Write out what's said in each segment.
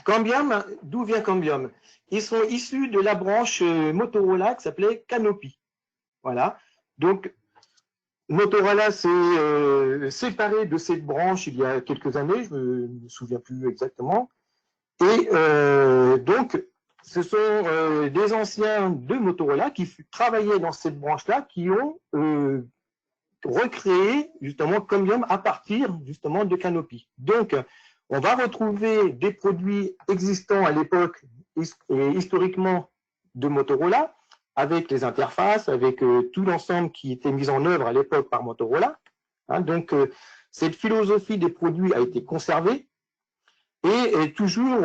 Cambium, d'où vient Cambium? Ils sont issus de la branche Motorola qui s'appelait Canopy. Voilà. Donc, Motorola s'est séparé de cette branche il y a quelques années, je ne me souviens plus exactement. Et donc, ce sont des anciens de Motorola qui travaillaient dans cette branche-là, qui ont recréé justement Cambium à partir justement de Canopy. Donc, on va retrouver des produits existants à l'époque et historiquement de Motorola, avec les interfaces, avec tout l'ensemble qui était mis en œuvre à l'époque par Motorola. Hein, donc, cette philosophie des produits a été conservée et est toujours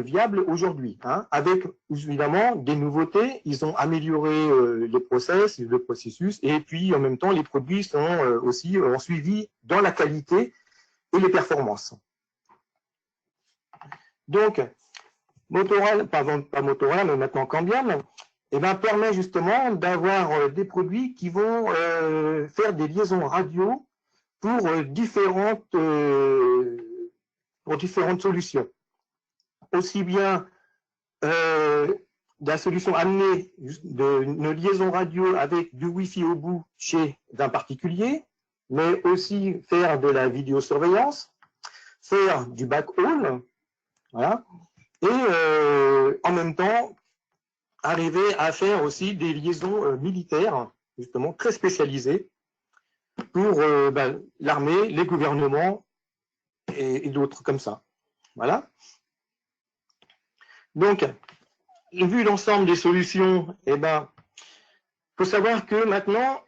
viable aujourd'hui, hein, avec évidemment des nouveautés. Ils ont amélioré le processus, et puis en même temps, les produits sont aussi ont suivi dans la qualité et les performances. Donc, Motorola, pas Motorola, mais maintenant Cambium, eh ben, permet justement d'avoir des produits qui vont faire des liaisons radio pour différentes solutions. Aussi bien la solution amenée d'une liaison radio avec du Wi-Fi au bout chez un particulier, mais aussi faire de la vidéosurveillance, faire du backhaul, voilà, et en même temps arriver à faire aussi des liaisons militaires, justement très spécialisées, pour l'armée, les gouvernements et d'autres comme ça. Voilà. Donc, vu l'ensemble des solutions, eh ben, faut savoir que maintenant,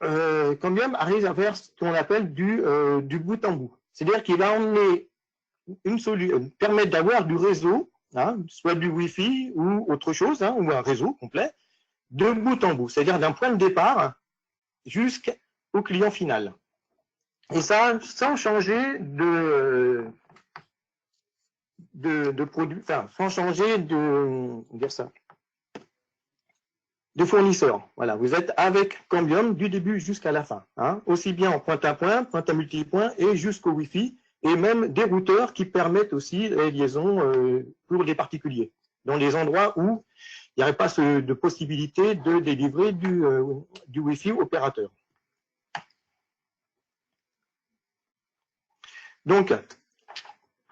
Cambium arrive à faire ce qu'on appelle du bout en bout. C'est-à-dire qu'il va emmener une solution, permettre d'avoir du réseau, hein, soit du Wi-Fi ou autre chose, hein, ou un réseau complet, de bout en bout, c'est-à-dire d'un point de départ jusqu'au client final. Et ça, sans changer de produit, enfin, sans changer de fournisseur. Voilà, vous êtes avec Cambium du début jusqu'à la fin, hein, aussi bien en point à multipoint et jusqu'au Wi-Fi, et même des routeurs qui permettent aussi les liaisons pour les particuliers, dans les endroits où il n'y aurait pas de possibilité de délivrer du Wi-Fi opérateur. Donc,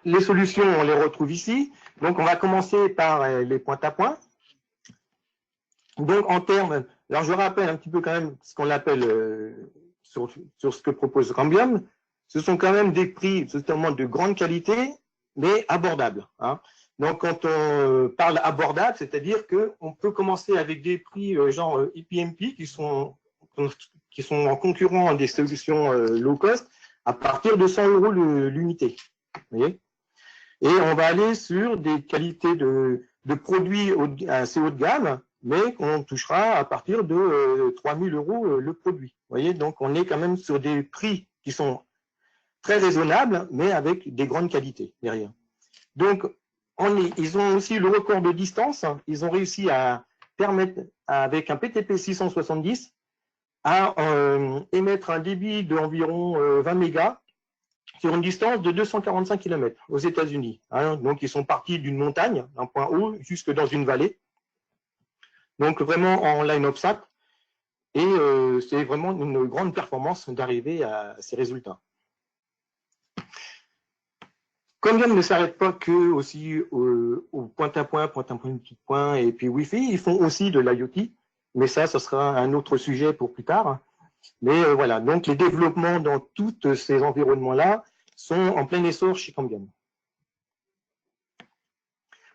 les solutions, on les retrouve ici. Donc, on va commencer par les points à point. Donc, en termes, alors je rappelle un petit peu quand même ce qu'on appelle sur ce que propose Cambium. Ce sont quand même des prix justement de grande qualité, mais abordables, hein. Donc, quand on parle abordable, c'est-à-dire qu'on peut commencer avec des prix genre IPMP qui sont en concurrent des solutions low cost à partir de 100 € l'unité. Vous voyez ? Et on va aller sur des qualités de produits assez haut de gamme, mais qu'on touchera à partir de 3 000 € le produit. Vous voyez ? Donc, on est quand même sur des prix qui sont très raisonnables, mais avec des grandes qualités derrière. Donc, ils ont aussi le record de distance. Ils ont réussi à permettre, avec un PTP 670, à émettre un débit d'environ 20 mégas sur une distance de 245 km aux États-Unis. Hein. Donc, ils sont partis d'une montagne, d'un point haut, jusque dans une vallée. Donc, vraiment en line-up SAT. Et c'est vraiment une grande performance d'arriver à ces résultats. Cambium ne s'arrête pas que aussi au point-à-point, point-à-point, et puis Wi-Fi. Ils font aussi de l'IoT, mais ça, ce sera un autre sujet pour plus tard. Mais voilà, donc les développements dans tous ces environnements-là sont en plein essor chez Cambium.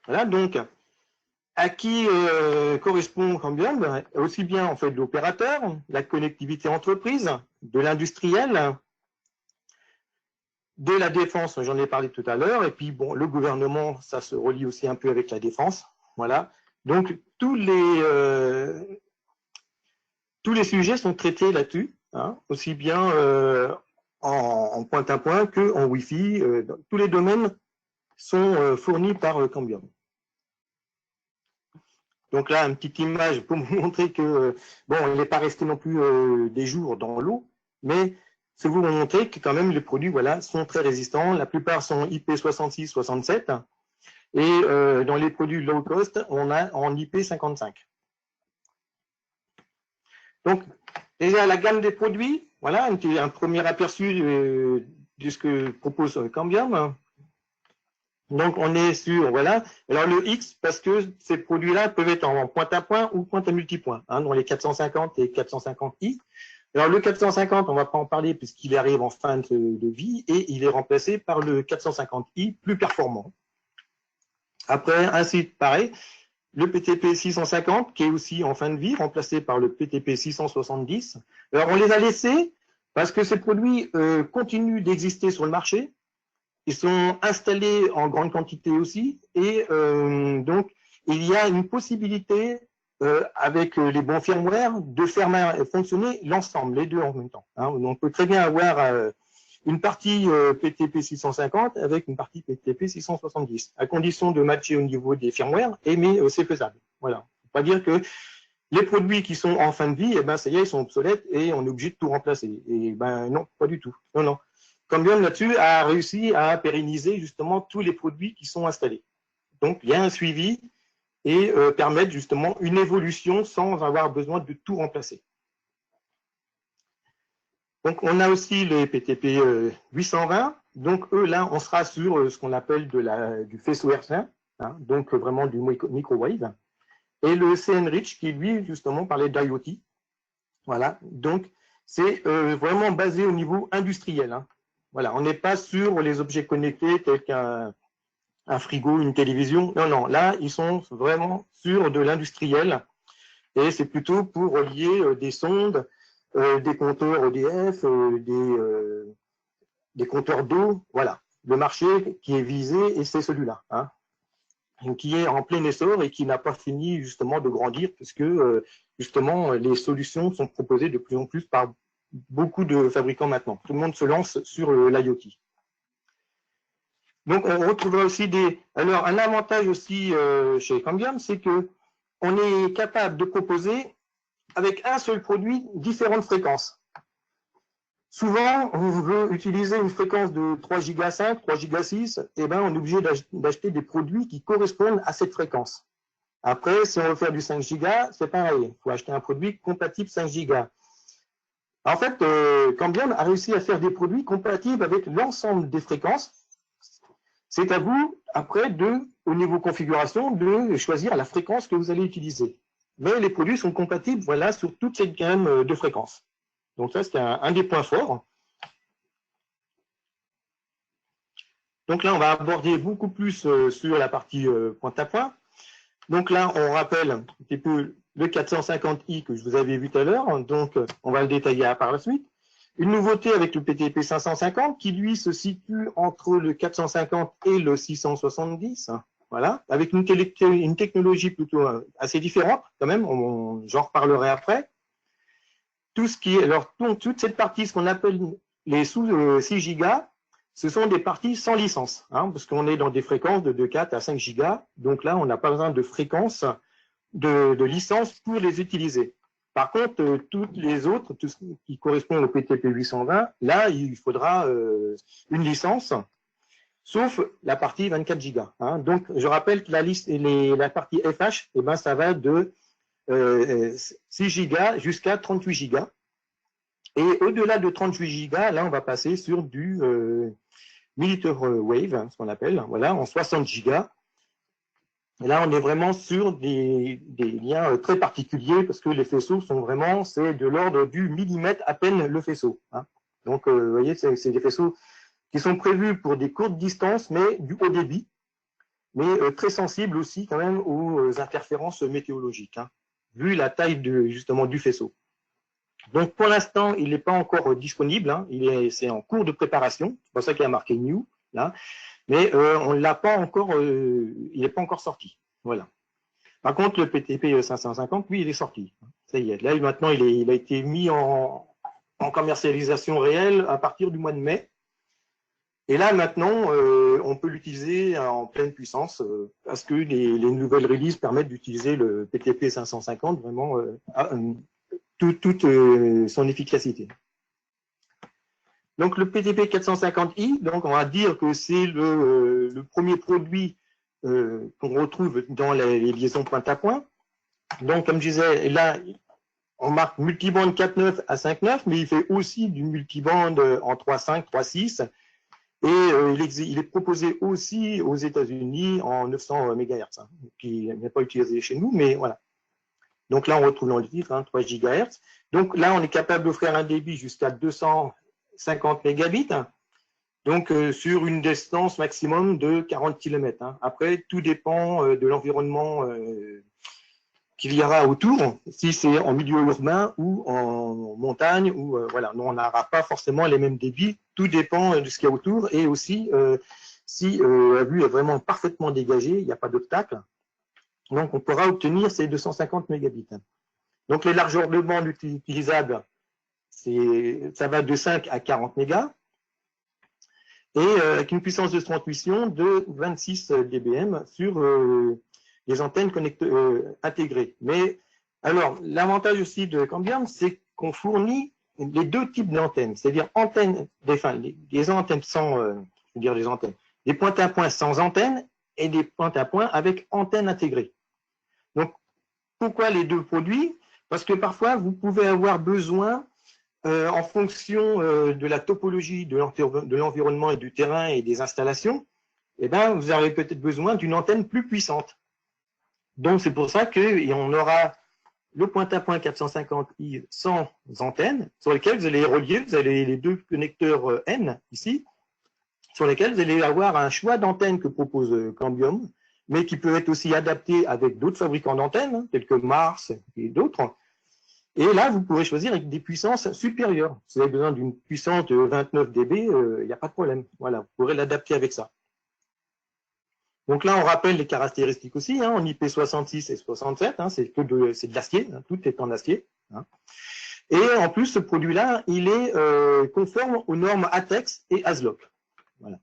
Voilà, donc à qui correspond Cambium? Aussi bien en fait de l'opérateur, la connectivité entreprise, de l'industriel, de la défense, j'en ai parlé tout à l'heure, et puis bon, le gouvernement, ça se relie aussi un peu avec la défense. Voilà, donc tous les sujets sont traités là-dessus, hein, aussi bien en point-à-point qu'en Wi-Fi. Tous les domaines sont fournis par Cambium. Donc là, une petite image pour vous montrer que, bon, il n'est pas resté non plus des jours dans l'eau, mais c'est vous montrer que quand même les produits, voilà, sont très résistants. La plupart sont IP66, 67. Et dans les produits low cost, on a en IP55. Donc, déjà la gamme des produits, voilà un premier aperçu de ce que propose Cambium. Donc, on est sur, voilà. Alors, le X, parce que ces produits-là peuvent être en pointe à point ou pointe à multipoint, hein, dans les 450 et 450i. Alors, le 450, on ne va pas en parler puisqu'il arrive en fin de vie et il est remplacé par le 450i plus performant. Après, ainsi, pareil, le PTP 650 qui est aussi en fin de vie, remplacé par le PTP 670. Alors, on les a laissés parce que ces produits continuent d'exister sur le marché. Ils sont installés en grande quantité aussi et donc il y a une possibilité avec les bons firmware de faire fonctionner l'ensemble, les deux en même temps. Hein. On peut très bien avoir une partie PTP 650 avec une partie PTP 670 à condition de matcher au niveau des firmware, mais c'est faisable. Voilà. Faut pas dire que les produits qui sont en fin de vie, eh ben, ça y est, ils sont obsolètes et on est obligé de tout remplacer. Et ben non, pas du tout. Non, non. Cambium là-dessus a réussi à pérenniser justement tous les produits qui sont installés. Donc, il y a un suivi et permettre justement une évolution sans avoir besoin de tout remplacer. Donc, on a aussi les PTP 820. Donc, eux, là, on sera sur ce qu'on appelle du faisceau hertzien, hein, donc vraiment du microwave. Et le CNRICH qui, lui, justement, parlait d'IoT. Voilà. Donc, c'est vraiment basé au niveau industriel. Hein. Voilà, on n'est pas sur les objets connectés tels qu'un frigo, une télévision. Non, non, là, ils sont vraiment sur de l'industriel. Et c'est plutôt pour relier des sondes, des compteurs EDF, des compteurs d'eau. Voilà, le marché qui est visé, et c'est celui-là, hein, qui est en plein essor et qui n'a pas fini justement de grandir, puisque justement, les solutions sont proposées de plus en plus par beaucoup de fabricants maintenant. Tout le monde se lance sur l'IoT. Donc, on retrouvera aussi Alors, un avantage aussi chez Cambium, c'est que on est capable de proposer avec un seul produit différentes fréquences. Souvent, on veut utiliser une fréquence de 3 giga 5, 3 giga 6, et ben, on est obligé d'acheter des produits qui correspondent à cette fréquence. Après, si on veut faire du 5 giga, c'est pareil. Il faut acheter un produit compatible 5 giga. En fait, Cambium a réussi à faire des produits compatibles avec l'ensemble des fréquences. C'est à vous, après, au niveau configuration, de choisir la fréquence que vous allez utiliser. Mais les produits sont compatibles, voilà, sur toute cette gamme de fréquences. Donc ça, c'est un des points forts. Donc là, on va aborder beaucoup plus sur la partie point à point. Donc là, on rappelle un petit peu le 450i que je vous avais vu tout à l'heure. Donc, on va le détailler par la suite. Une nouveauté avec le PTP 550 qui, lui, se situe entre le 450 et le 670. Voilà, avec une technologie plutôt assez différente quand même. J'en reparlerai après. Tout ce qui est, alors, toute cette partie, ce qu'on appelle les sous 6 gigas, ce sont des parties sans licence, hein, parce qu'on est dans des fréquences de 4 à 5 gigas. Donc là, on n'a pas besoin de fréquences de licence pour les utiliser. Par contre, toutes les autres, tout ce qui correspond au PTP 820, là, il faudra une licence, sauf la partie 24 gigas. Hein. Donc, je rappelle que la partie FH, eh ben, ça va de 6 gigas jusqu'à 38 gigas. Et au-delà de 38 gigas, là, on va passer sur du millimeter wave, hein, ce qu'on appelle, voilà, en 60 gigas. Et là, on est vraiment sur des liens très particuliers parce que les faisceaux sont vraiment, c'est de l'ordre du millimètre à peine le faisceau. Hein. Donc, vous voyez, c'est des faisceaux qui sont prévus pour des courtes distances, mais du haut débit, mais très sensibles aussi quand même aux interférences météorologiques, hein, vu la taille justement du faisceau. Donc, pour l'instant, il n'est pas encore disponible. Hein, c'est en cours de préparation. C'est pour ça qu'il y a marqué New, là. Mais on l'a pas encore, il n'est pas encore sorti. Voilà. Par contre, le PTP 550, lui, il est sorti. Ça y est. Là, maintenant, il a été mis en commercialisation réelle à partir du mois de mai. Et là, maintenant, on peut l'utiliser en pleine puissance parce que les nouvelles releases permettent d'utiliser le PTP 550 vraiment toute son efficacité. Donc, le PTP 450i, donc on va dire que c'est le premier produit qu'on retrouve dans les liaisons point à point. Donc, comme je disais, là, on marque multibande 4.9 à 5.9, mais il fait aussi du multibande en 3.5, 3.6. Et il est proposé aussi aux États-Unis en 900 MHz, hein, qui n'est pas utilisé chez nous, mais voilà. Donc là, on retrouve dans le titre, hein, 3 GHz. Donc là, on est capable d'offrir un débit jusqu'à 250 mégabits, hein, donc sur une distance maximum de 40 km. Hein. Après, tout dépend de l'environnement qu'il y aura autour, si c'est en milieu urbain ou en montagne, ou voilà, on n'aura pas forcément les mêmes débits, tout dépend de ce qu'il y a autour, et aussi si la vue est vraiment parfaitement dégagée, il n'y a pas d'obstacle, donc on pourra obtenir ces 250 mégabits. Donc les largeurs de bande utilisables, ça va de 5 à 40 mégas, et avec une puissance de transmission de 26 dBm sur les antennes intégrées. Mais alors, l'avantage aussi de Cambium, c'est qu'on fournit les deux types d'antennes, c'est-à-dire des antennes sans, je veux dire des antennes, des points à point sans antenne et des points à point avec antenne intégrée. Donc, pourquoi les deux produits? Parce que parfois, vous pouvez avoir besoin, en fonction de la topologie de l'environnement et du terrain et des installations, eh ben, vous aurez peut-être besoin d'une antenne plus puissante. Donc, c'est pour ça qu'on aura le point-à-point 450i sans antenne, sur lesquels vous allez relier, vous avez les deux connecteurs N, ici, sur lesquels vous allez avoir un choix d'antenne que propose Cambium, mais qui peut être aussi adapté avec d'autres fabricants d'antennes, hein, tels que Mars et d'autres. Et là, vous pourrez choisir avec des puissances supérieures. Si vous avez besoin d'une puissance de 29 dB, il n'y a pas de problème. Voilà, vous pourrez l'adapter avec ça. Donc là, on rappelle les caractéristiques aussi, hein, en IP66 et 67, hein, c'est de l'acier, hein, tout est en acier. Hein. Et en plus, ce produit-là, il est conforme aux normes ATEX et ASLOC. Voilà.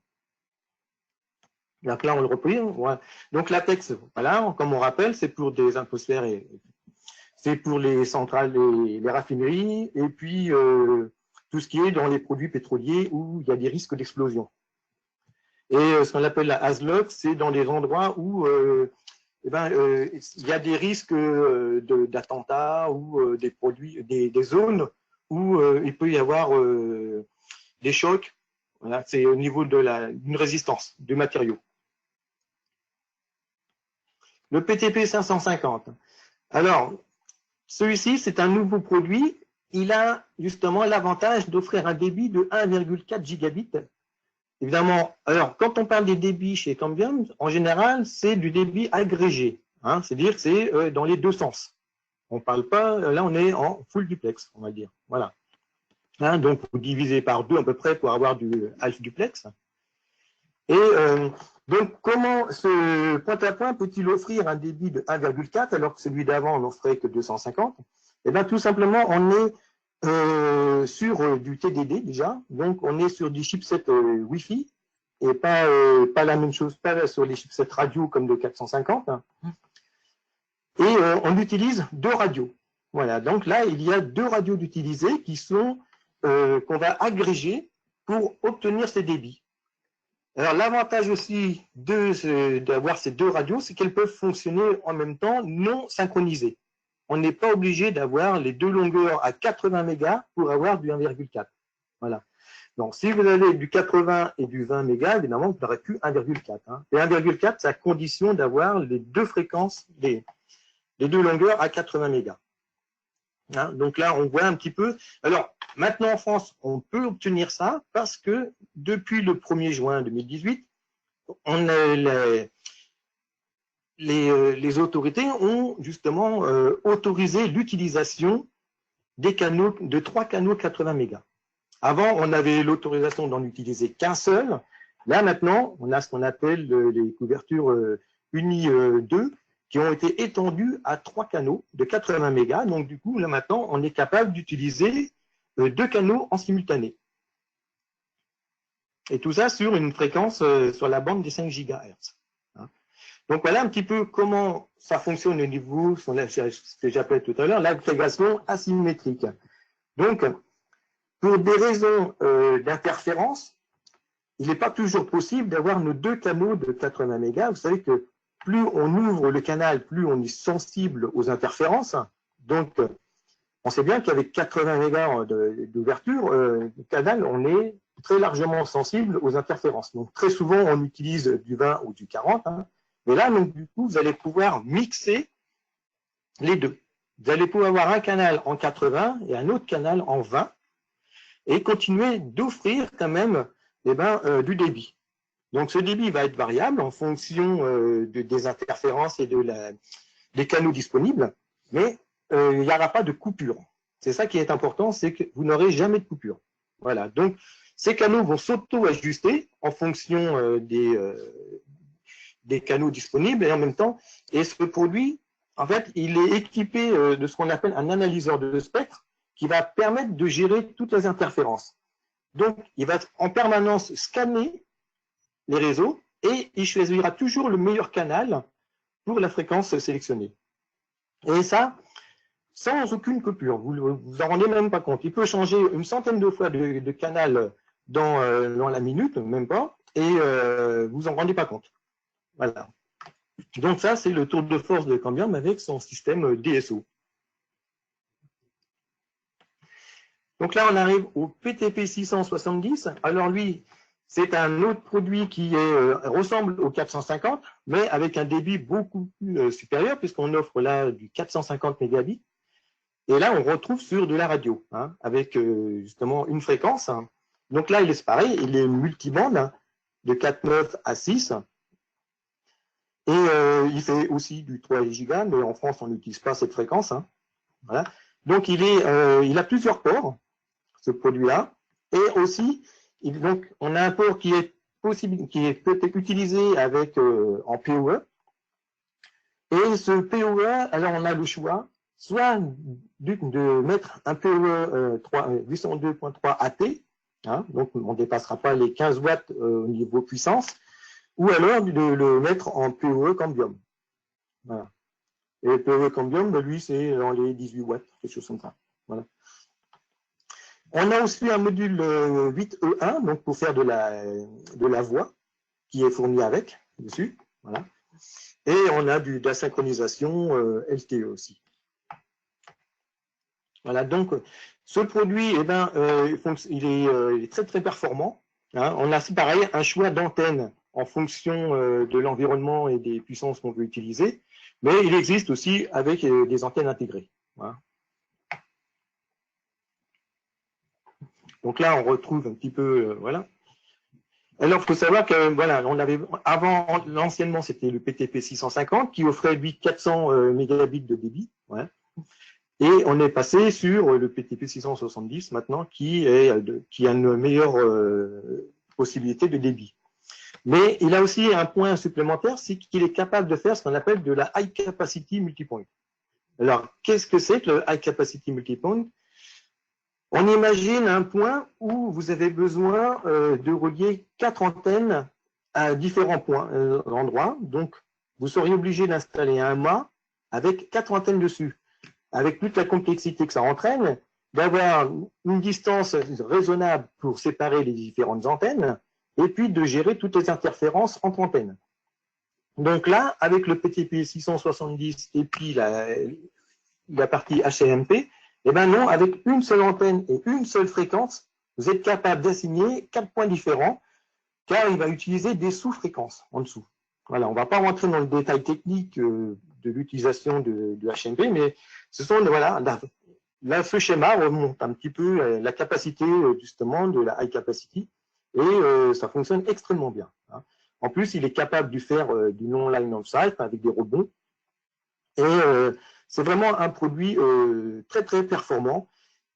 Donc là, on le replie. Voilà. Donc l'ATEX, voilà, comme on rappelle, c'est pour des atmosphères, c'est pour les centrales, les raffineries, et puis tout ce qui est dans les produits pétroliers où il y a des risques d'explosion. Et ce qu'on appelle la ASLOC, c'est dans les endroits où il y a des risques d'attentats ou des zones où il peut y avoir des chocs. Voilà, c'est au niveau d'une résistance du matériau. Le PTP 550. Alors, celui-ci, c'est un nouveau produit. Il a justement l'avantage d'offrir un débit de 1,4 gigabits. Évidemment, alors, quand on parle des débits chez Cambium, en général, c'est du débit agrégé. Hein, c'est-à-dire que c'est dans les deux sens. On parle pas, là, on est en full duplex, on va dire. Voilà. Hein, donc, vous divisez par 2 à peu près pour avoir du half duplex. Et donc, comment ce point-à-point peut-il offrir un débit de 1,4 alors que celui d'avant n'offrait que 250? Eh bien, tout simplement, on est sur du TDD déjà, donc on est sur des chipsets Wi-Fi et pas la même chose, pas sur les chipsets radio comme le 450. Hein. Et on utilise 2 radios. Voilà, donc là il y a 2 radios d'utiliser qui sont qu'on va agréger pour obtenir ces débits. Alors l'avantage aussi d'avoir ces 2 radios, c'est qu'elles peuvent fonctionner en même temps non synchronisées. On n'est pas obligé d'avoir les 2 longueurs à 80 mégas pour avoir du 1,4. Voilà. Donc, si vous avez du 80 et du 20 mégas, évidemment, vous n'aurez plus 1,4. Hein. Et 1,4, c'est à condition d'avoir les 2 fréquences, les 2 longueurs à 80 mégas. Hein. Donc là, on voit un petit peu. Alors, maintenant en France, on peut obtenir ça parce que depuis le 1er juin 2018, on a les autorités ont justement autorisé l'utilisation des canaux, de 3 canaux 80 mégas. Avant, on avait l'autorisation d'en utiliser qu'un seul. Là, maintenant, on a ce qu'on appelle les couvertures UNI 2 qui ont été étendues à 3 canaux de 80 mégas. Donc, du coup, là, maintenant, on est capable d'utiliser 2 canaux en simultané. Et tout ça sur une fréquence sur la bande des 5 GHz. Donc voilà un petit peu comment ça fonctionne au niveau, ce que j'appelle tout à l'heure, l'agrégation asymétrique. Donc, pour des raisons d'interférence, il n'est pas toujours possible d'avoir nos deux canaux de 80 mégas. Vous savez que plus on ouvre le canal, plus on est sensible aux interférences. Donc, on sait bien qu'avec 80 mégas d'ouverture, du canal, on est très largement sensible aux interférences. Donc, très souvent, on utilise du 20 ou du 40. Hein. Mais là, donc, du coup, vous allez pouvoir mixer les deux. Vous allez pouvoir avoir un canal en 80 et un autre canal en 20 et continuer d'offrir quand même du débit. Donc, ce débit va être variable en fonction des interférences et des canaux disponibles, mais il n'y aura pas de coupure. C'est ça qui est important, c'est que vous n'aurez jamais de coupure. Voilà. Donc, ces canaux vont s'auto-ajuster en fonction des canaux disponibles et en même temps, et ce produit, en fait, il est équipé de ce qu'on appelle un analyseur de spectre qui va permettre de gérer toutes les interférences. Donc, il va en permanence scanner les réseaux et il choisira toujours le meilleur canal pour la fréquence sélectionnée. Et ça, sans aucune coupure, vous vous en rendez même pas compte. Il peut changer une centaine de fois de canal dans la minute, même pas, et vous en rendez pas compte. Voilà. Donc ça, c'est le tour de force de Cambium avec son système DSO. Donc là, on arrive au PTP 670. Alors lui, c'est un autre produit qui ressemble au 450, mais avec un débit beaucoup plus supérieur, puisqu'on offre là du 450 mégabits. Et là, on retrouve sur de la radio, hein, avec justement une fréquence. Hein. Donc là, il est pareil, il est multibande, hein, de 4,9 à 6. Et il fait aussi du 3 Go, mais en France, on n'utilise pas cette fréquence. Hein. Voilà. Donc, il a plusieurs ports, ce produit-là. Et aussi, donc, on a un port qui est peut-être utilisé avec, en PoE. Et ce PoE, alors on a le choix, soit de mettre un PoE 802.3 AT, hein, donc on ne dépassera pas les 15 watts au niveau puissance, ou alors de le mettre en PoE Cambium. Voilà. Et le PoE Cambium, lui, c'est dans les 18 watts, quelque chose comme ça. Voilà. On a aussi un module 8E1, donc pour faire de la voix, qui est fourni avec, dessus. Voilà. Et on a de la synchronisation LTE aussi. Voilà, donc ce produit, eh ben, il est très très performant. Hein. On a pareil un choix d'antenne en fonction de l'environnement et des puissances qu'on veut utiliser, mais il existe aussi avec des antennes intégrées. Voilà. Donc là, on retrouve un petit peu, voilà. Alors, il faut savoir que, voilà, on avait, avant, l'anciennement, c'était le PTP 650 qui offrait, lui, 400 mégabits de débit. Ouais. Et on est passé sur le PTP 670 maintenant, qui a une meilleure possibilité de débit. Mais il a aussi un point supplémentaire, c'est qu'il est capable de faire ce qu'on appelle de la High Capacity Multipoint. Alors, qu'est-ce que c'est que le High Capacity Multipoint? On imagine un point où vous avez besoin de relier 4 antennes à différents points, endroits. Donc, vous seriez obligé d'installer un mât avec 4 antennes dessus, avec toute la complexité que ça entraîne, d'avoir une distance raisonnable pour séparer les différentes antennes, et puis de gérer toutes les interférences entre antennes. Donc là, avec le PTP 670 et puis la partie HMP, eh bien non, avec une seule antenne et une seule fréquence, vous êtes capable d'assigner 4 points différents, car il va utiliser des sous-fréquences en dessous. Voilà, on ne va pas rentrer dans le détail technique de l'utilisation de HMP, mais ce sont, voilà, là, ce schéma remonte un petit peu la capacité justement de la high capacity, et ça fonctionne extrêmement bien. Hein. En plus, il est capable de faire du non-line of sight avec des rebonds, et c'est vraiment un produit très très performant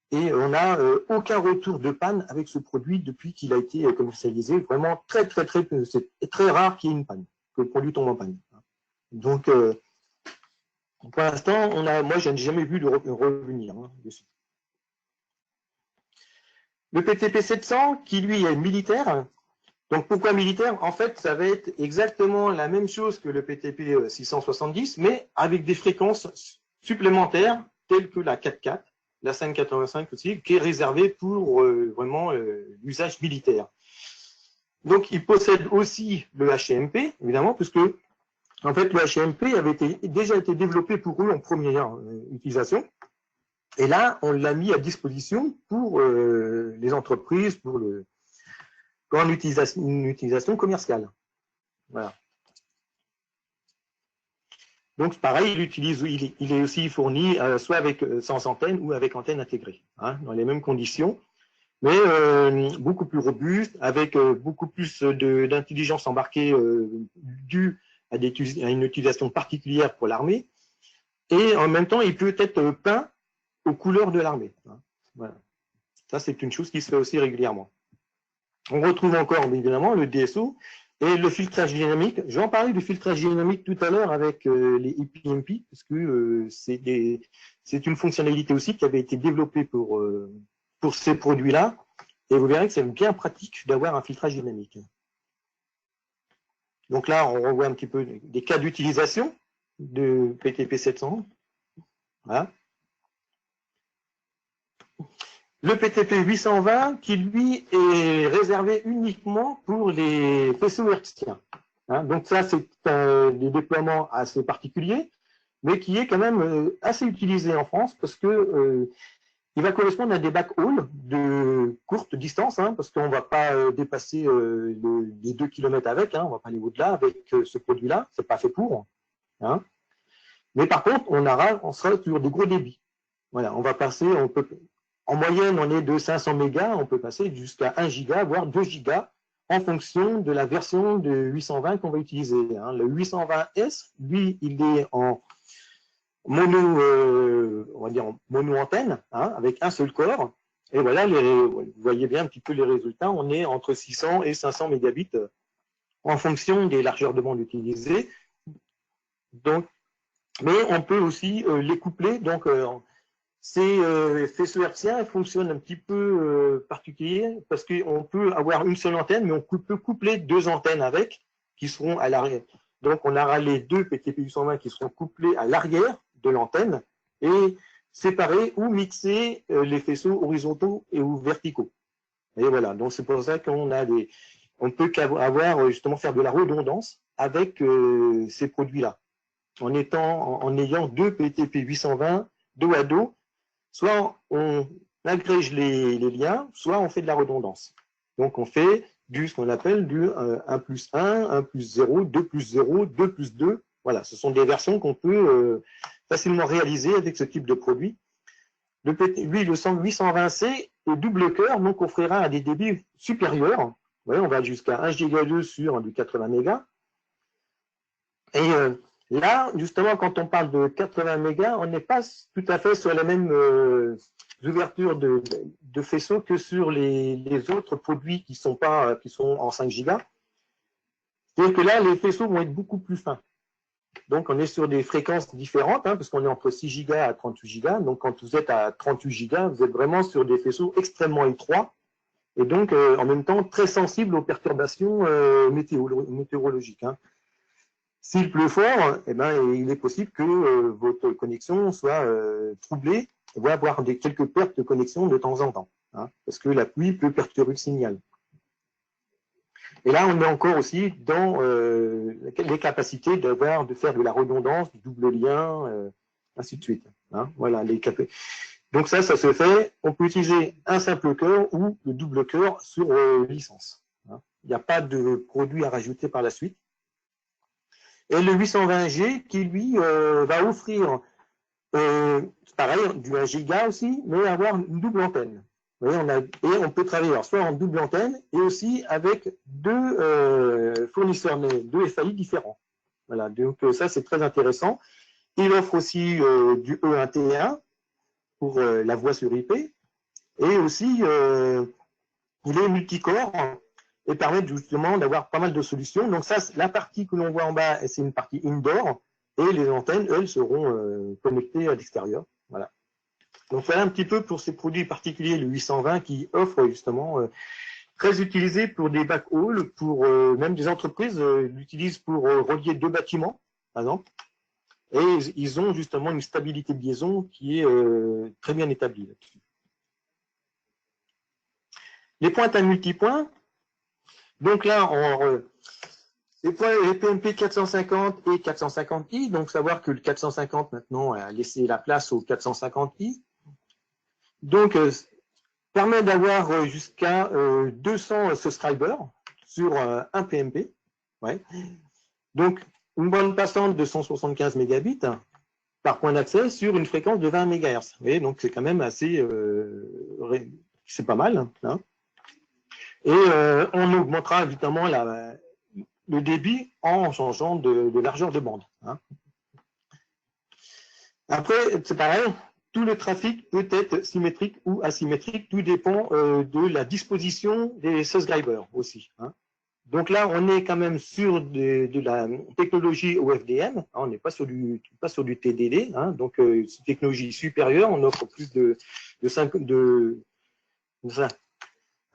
et on n'a aucun retour de panne avec ce produit depuis qu'il a été commercialisé. Vraiment très très très, c'est très rare qu'il y ait une panne, que le produit tombe en panne. Donc pour l'instant, moi je n'ai jamais vu de revenir dessus. Le PTP 700 qui lui est militaire. Donc pourquoi militaire? En fait, ça va être exactement la même chose que le PTP 670, mais avec des fréquences supplémentaires telles que la 4.4, la 5.85 aussi, qui est réservée pour vraiment l'usage militaire. Donc, il possède aussi le HMP, évidemment, puisque en fait, le HMP avait déjà été développé pour eux en première utilisation. Et là, on l'a mis à disposition pour les entreprises, pour une utilisation commerciale. Voilà. Donc, pareil, il est aussi fourni soit avec sans antenne ou avec antenne intégrée, hein, dans les mêmes conditions, mais beaucoup plus robuste, avec beaucoup plus d'intelligence embarquée due à une utilisation particulière pour l'armée. Et en même temps, il peut être peint aux couleurs de l'armée. Hein. Voilà. Ça, c'est une chose qui se fait aussi régulièrement. On retrouve encore, évidemment, le DSO et le filtrage dynamique. J'en parlais du filtrage dynamique tout à l'heure avec les EPMP, parce que c'est une fonctionnalité aussi qui avait été développée pour ces produits-là. Et vous verrez que c'est bien pratique d'avoir un filtrage dynamique. Donc là, on revoit un petit peu des cas d'utilisation de PTP 700. Voilà. Le PTP 820 qui, lui, est réservé uniquement pour les faisceaux hertziens. Hein, donc ça, c'est des déploiements assez particuliers, mais qui est quand même assez utilisé en France parce que il va correspondre à des backhauls de courte distance, hein, parce qu'on ne va pas dépasser les 2 km avec, hein, on ne va pas aller au-delà avec ce produit-là, ce n'est pas fait pour. Hein. Mais par contre, on sera sur des gros débits. Voilà, on va passer, en moyenne, on est de 500 mégas, on peut passer jusqu'à 1 giga, voire 2 gigas, en fonction de la version de 820 qu'on va utiliser. Hein. Le 820S, lui, il est en mono, on va dire en mono-antenne, hein, avec un seul corps. Et voilà, vous voyez bien un petit peu les résultats. On est entre 600 et 500 mégabits en fonction des largeurs de bande utilisées. Donc, mais on peut aussi les coupler. Donc, ces faisceaux hertziens fonctionnent un petit peu particulier parce qu'on peut avoir une seule antenne, mais on peut coupler 2 antennes avec qui seront à l'arrière. Donc, on aura les 2 PTP 820 qui seront couplés à l'arrière de l'antenne et séparer ou mixer les faisceaux horizontaux et ou verticaux. Et voilà, donc c'est pour ça qu'on peut avoir justement faire de la redondance avec ces produits-là, en ayant 2 PTP 820 dos à dos. Soit on agrège les liens, soit on fait de la redondance. Donc on fait ce qu'on appelle du 1 plus 1, 1 plus 0, 2 plus 0, 2 plus 2. Voilà, ce sont des versions qu'on peut facilement réaliser avec ce type de produit. Lui, le 820C est double cœur, donc offrira à des débits supérieurs. Vous voyez, on va jusqu'à 1 giga 2 sur du 80 mégas. Et là, justement, quand on parle de 80 mégas, on n'est pas tout à fait sur la même ouverture de faisceaux que sur les autres produits qui sont en 5 gigas. C'est-à-dire que là, les faisceaux vont être beaucoup plus fins. Donc, on est sur des fréquences différentes, hein, parce qu'on est entre 6 gigas à 38 gigas. Donc, quand vous êtes à 38 gigas, vous êtes vraiment sur des faisceaux extrêmement étroits et donc, en même temps, très sensibles aux perturbations météorologiques. Hein. S'il pleut fort, eh ben, il est possible que votre connexion soit troublée, voire quelques pertes de connexion de temps en temps, hein, parce que la pluie peut perturber le signal. Et là, on est encore aussi dans les capacités de faire de la redondance, du double lien, ainsi de suite. Hein, voilà, donc ça se fait. On peut utiliser un simple cœur ou le double cœur sur licence. Hein. Il n'y a pas de produit à rajouter par la suite. Et le 820G qui, lui, va offrir, pareil, du 1 giga aussi, mais avoir une double antenne. Vous voyez, on peut travailler soit en double antenne et aussi avec 2 fournisseurs, 2 FAI différents. Voilà, donc ça, c'est très intéressant. Il offre aussi du E1T1 pour la voix sur IP et aussi, il est multicore et permet justement d'avoir pas mal de solutions. Donc ça, la partie que l'on voit en bas, c'est une partie indoor, et les antennes, elles, seront connectées à l'extérieur. Voilà. Donc voilà un petit peu pour ces produits particuliers, le 820, qui offre justement très utilisé pour des backhauls, pour même des entreprises l'utilisent pour relier 2 bâtiments, par exemple. Et ils ont justement une stabilité de liaison qui est très bien établie là-dessus. Les pointes à multipoints. Donc là, les PMP 450 et 450i, donc savoir que le 450 maintenant a laissé la place au 450i. Donc, permet d'avoir jusqu'à 200 subscribers sur un PMP. Ouais. Donc, une bande passante de 175 mégabits par point d'accès sur une fréquence de 20 MHz. Vous voyez, donc c'est quand même assez, c'est pas mal. Hein. Et on augmentera évidemment le débit en changeant de largeur de bande. Hein. Après, c'est pareil, tout le trafic peut être symétrique ou asymétrique, tout dépend de la disposition des subscribers aussi. Hein. Donc là, on est quand même sur de la technologie OFDM, hein, on n'est pas sur du TDD, hein, donc c'est une technologie supérieure, on offre plus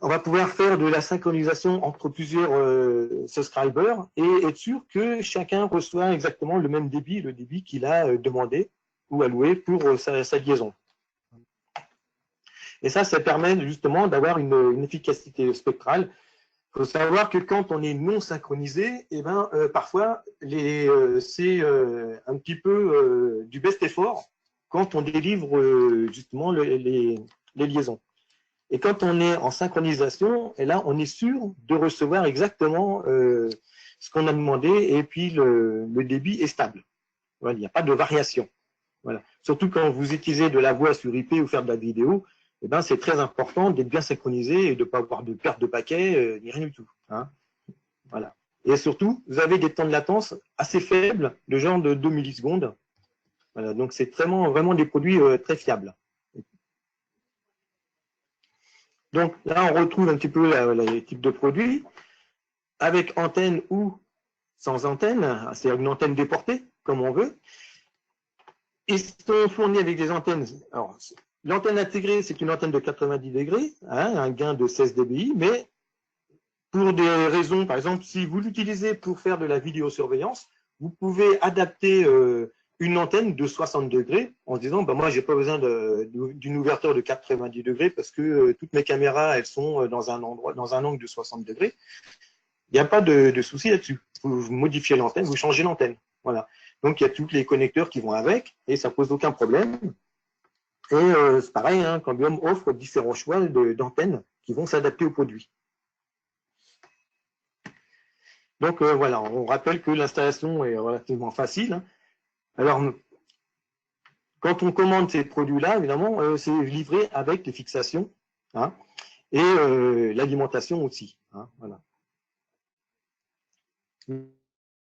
on va pouvoir faire de la synchronisation entre plusieurs subscribers et être sûr que chacun reçoit exactement le même débit, le débit qu'il a demandé ou alloué pour sa liaison. Et ça permet justement d'avoir une efficacité spectrale. Il faut savoir que quand on est non synchronisé, eh ben, parfois, c'est un petit peu du best effort quand on délivre justement les liaisons. Et quand on est en synchronisation, et là, on est sûr de recevoir exactement ce qu'on a demandé et puis le débit est stable. Voilà, il n'y a pas de variation. Voilà. Surtout quand vous utilisez de la voix sur IP ou faire de la vidéo, eh ben, c'est très important d'être bien synchronisé et de ne pas avoir de perte de paquets, ni rien du tout. Hein. Voilà. Et surtout, vous avez des temps de latence assez faibles, de genre de 2 millisecondes. Voilà. Donc, c'est vraiment des produits très fiables. Donc, là, on retrouve un petit peu les types de produits, avec antenne ou sans antenne, c'est-à-dire une antenne déportée, comme on veut. Ils sont fournis avec des antennes. Alors, l'antenne intégrée, c'est une antenne de 90 degrés, hein, un gain de 16 dBi, mais pour des raisons, par exemple, si vous l'utilisez pour faire de la vidéosurveillance, vous pouvez adapter une antenne de 60 degrés en se disant, bah, moi, j'ai pas besoin d'une ouverture de 90 degrés parce que toutes mes caméras, elles sont dans un angle de 60 degrés. Il n'y a pas de souci là-dessus. Vous modifiez l'antenne, vous changez l'antenne. Voilà. Donc, il y a tous les connecteurs qui vont avec et ça pose aucun problème. Et c'est pareil, hein, Cambium offre différents choix d'antennes qui vont s'adapter au produit. Donc voilà, on rappelle que l'installation est relativement facile. Hein. Alors, quand on commande ces produits-là, évidemment, c'est livré avec les fixations hein, et l'alimentation aussi. Hein, voilà.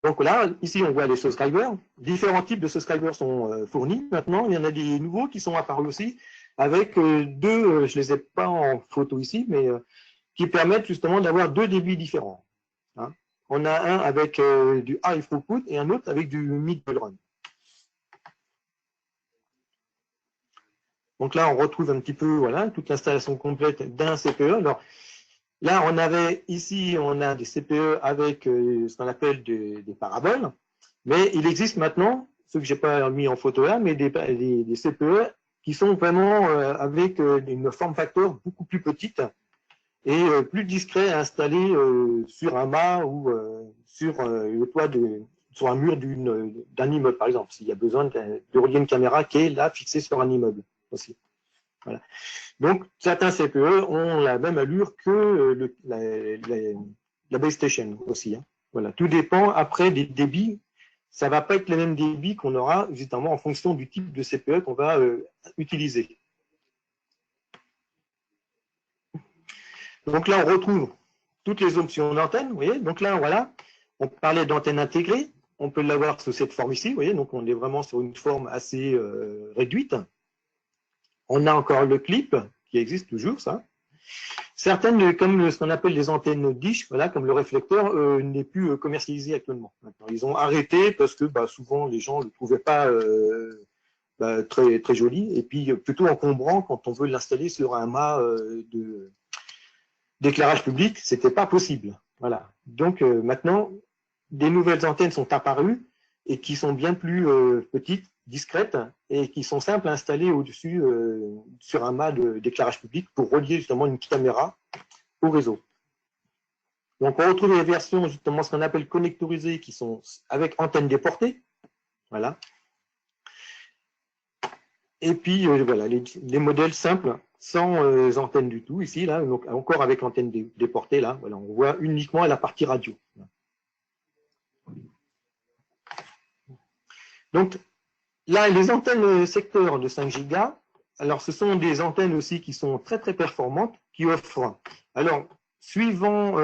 Donc là, ici, on voit les subscribers. Différents types de subscribers sont fournis maintenant. Il y en a des nouveaux qui sont apparus aussi, avec deux, je ne les ai pas en photo ici, mais qui permettent justement d'avoir deux débits différents. Hein. On a un avec du high throughput et un autre avec du middle run. Donc là, on retrouve un petit peu voilà, toute l'installation complète d'un CPE. Alors, là, on a des CPE avec ce qu'on appelle des paraboles, mais il existe maintenant, ceux que je n'ai pas mis en photo là, mais des CPE qui sont vraiment avec une forme factor beaucoup plus petite et plus discret à installer sur un mât ou sur le toit sur un mur d'un immeuble, par exemple, s'il y a besoin de relier une caméra qui est là fixée sur un immeuble aussi. Voilà. Donc, certains CPE ont la même allure que la base station aussi. Hein. Voilà. Tout dépend après des débits. Ça ne va pas être les mêmes débits qu'on aura justement en fonction du type de CPE qu'on va utiliser. Donc là, on retrouve toutes les options d'antenne. Vous voyez. Donc là, voilà, on parlait d'antenne intégrée. On peut l'avoir sous cette forme ici. Vous voyez. Donc on est vraiment sur une forme assez réduite. On a encore le clip qui existe toujours, ça. Certaines, comme ce qu'on appelle les antennes dish, voilà, comme le réflecteur, n'est plus commercialisé actuellement. Maintenant, ils ont arrêté parce que souvent les gens ne le trouvaient pas très, très joli et puis plutôt encombrant quand on veut l'installer sur un mât d'éclairage public, c'était pas possible. Voilà. Donc maintenant, des nouvelles antennes sont apparues et qui sont bien plus petites, discrètes et qui sont simples à installer au-dessus sur un mât d'éclairage public pour relier justement une caméra au réseau. Donc, on retrouve les versions, justement, ce qu'on appelle connectorisées, qui sont avec antenne déportée. Voilà. Et puis, voilà, les modèles simples, sans antenne du tout, ici, là, donc, encore avec l'antenne déportée, là, voilà, on voit uniquement la partie radio. Donc, là, les antennes secteur de 5 gigas, alors ce sont des antennes aussi qui sont très, très performantes, qui offrent, alors, suivant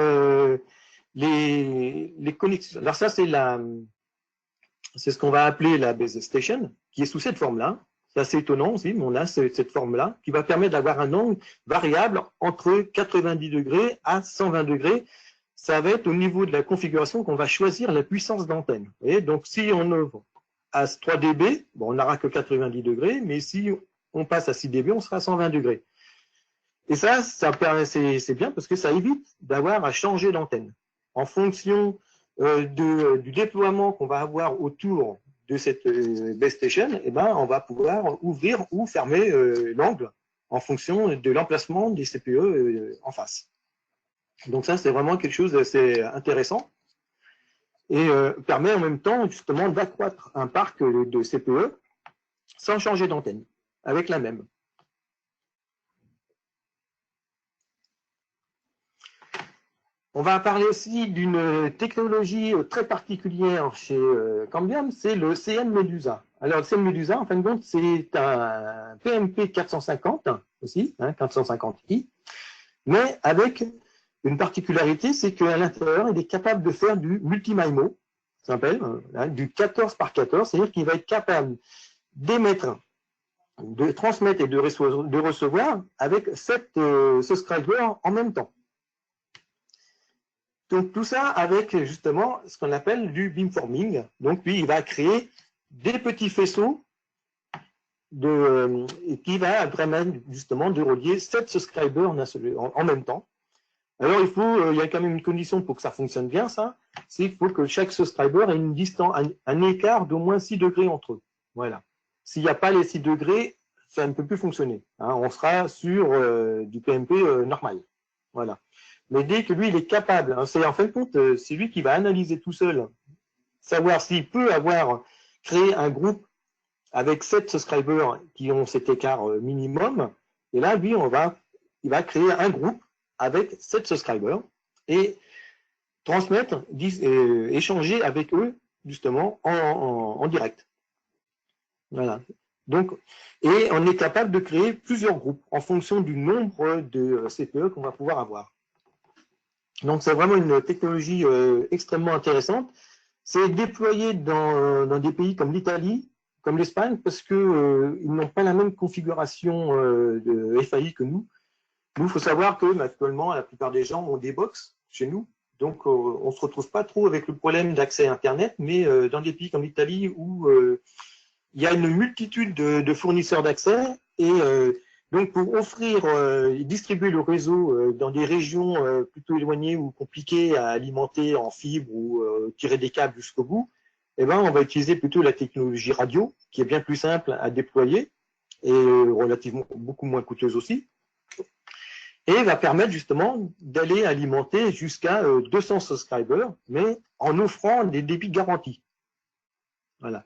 les connexions, alors ça, c'est ce qu'on va appeler la base station, qui est sous cette forme-là. C'est assez étonnant aussi, mais on a cette forme-là qui va permettre d'avoir un angle variable entre 90 degrés à 120 degrés. Ça va être au niveau de la configuration qu'on va choisir la puissance d'antenne. Donc, si on ouvre à 3 dB, bon, on n'aura que 90 degrés, mais si on passe à 6 dB, on sera à 120 degrés. Et ça c'est bien parce que ça évite d'avoir à changer d'antenne. En fonction du déploiement qu'on va avoir autour de cette base station, eh ben, on va pouvoir ouvrir ou fermer l'angle en fonction de l'emplacement des CPE en face. Donc ça, c'est vraiment quelque chose d'assez intéressant et permet en même temps justement d'accroître un parc de CPE sans changer d'antenne, avec la même. On va parler aussi d'une technologie très particulière chez Cambium, c'est le CN Medusa. Alors, le CN Medusa, en fin de compte, c'est un PMP 450 aussi, 450i, mais avec une particularité, c'est qu'à l'intérieur, il est capable de faire du multi-MIMO, ça s'appelle, du 14 par 14, c'est-à-dire qu'il va être capable d'émettre, de transmettre et de recevoir avec 7 subscribers en même temps. Donc, tout ça avec justement ce qu'on appelle du beamforming. Donc, lui, il va créer des petits faisceaux qui va permettre justement de relier 7 subscribers en même temps. Alors, il y a quand même une condition pour que ça fonctionne bien, ça. C'est qu'il faut que chaque subscriber ait une distance, un écart d'au moins 6 degrés entre eux. Voilà. S'il n'y a pas les 6 degrés, ça ne peut plus fonctionner. On sera sur du PMP normal. Voilà. Mais dès que lui, il est capable, c'est en fin de compte, c'est lui qui va analyser tout seul, savoir s'il peut avoir créé un groupe avec 7 subscribers qui ont cet écart minimum. Et là, lui, il va créer un groupe avec 7 subscribers et transmettre, échanger avec eux, justement, en direct. Voilà. Donc, et on est capable de créer plusieurs groupes en fonction du nombre de CPE qu'on va pouvoir avoir. Donc, c'est vraiment une technologie extrêmement intéressante. C'est déployé dans des pays comme l'Italie, comme l'Espagne, parce qu'ils n'ont pas la même configuration de FAI que nous. Nous, il faut savoir que actuellement, la plupart des gens ont des box chez nous. Donc, on ne se retrouve pas trop avec le problème d'accès à Internet, mais dans des pays comme l'Italie où il y a une multitude de fournisseurs d'accès et donc, pour offrir et distribuer le réseau dans des régions plutôt éloignées ou compliquées à alimenter en fibre ou tirer des câbles jusqu'au bout, eh ben, on va utiliser plutôt la technologie radio, qui est bien plus simple à déployer et relativement beaucoup moins coûteuse aussi, et va permettre justement d'aller alimenter jusqu'à 200 subscribers, mais en offrant des débits garantis. Voilà.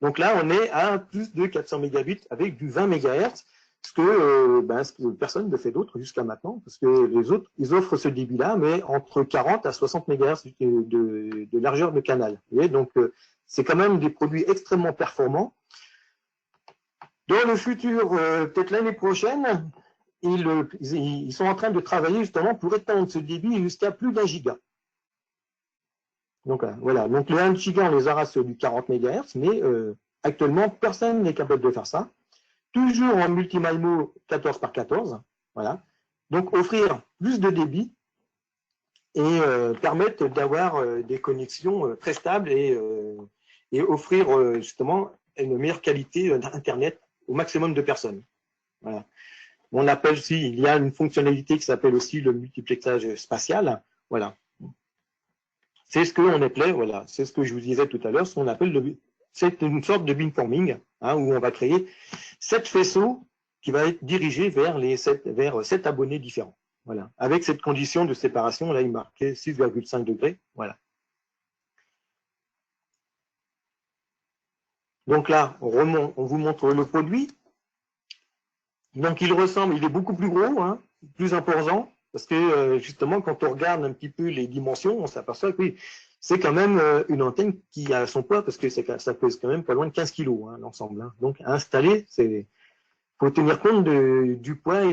Donc là, on est à plus de 400 mégabits avec du 20 MHz, ce que personne ne fait d'autre jusqu'à maintenant, parce que les autres, ils offrent ce débit-là, mais entre 40 à 60 MHz de largeur de canal. Vous voyez, donc, c'est quand même des produits extrêmement performants. Dans le futur, peut-être l'année prochaine, ils sont en train de travailler justement pour étendre ce débit jusqu'à plus d'1 giga. Donc voilà, donc les 1 giga, on les aura sur du 40 MHz, mais actuellement, personne n'est capable de faire ça. Toujours en multi-MIMO 14 par 14, voilà. Donc offrir plus de débit et permettre d'avoir des connexions très stables et offrir justement une meilleure qualité d'Internet au maximum de personnes. Voilà. On appelle aussi, il y a une fonctionnalité qui s'appelle aussi le multiplexage spatial. Voilà. C'est ce qu'on appelait, voilà, c'est ce que je vous disais tout à l'heure, ce qu'on appelle c'est une sorte de beamforming, où on va créer 7 faisceaux qui va être dirigé vers 7 abonnés différents. Voilà. Avec cette condition de séparation, là, il marquait 6,5 degrés. Voilà. Donc là, on vous montre le produit. Donc il ressemble, il est beaucoup plus gros, hein, plus imposant, parce que justement, quand on regarde un petit peu les dimensions, on s'aperçoit que oui, c'est quand même une antenne qui a son poids, parce que ça pèse quand même pas loin de 15 kg, hein, l'ensemble. Hein. Donc à installer, il faut tenir compte du poids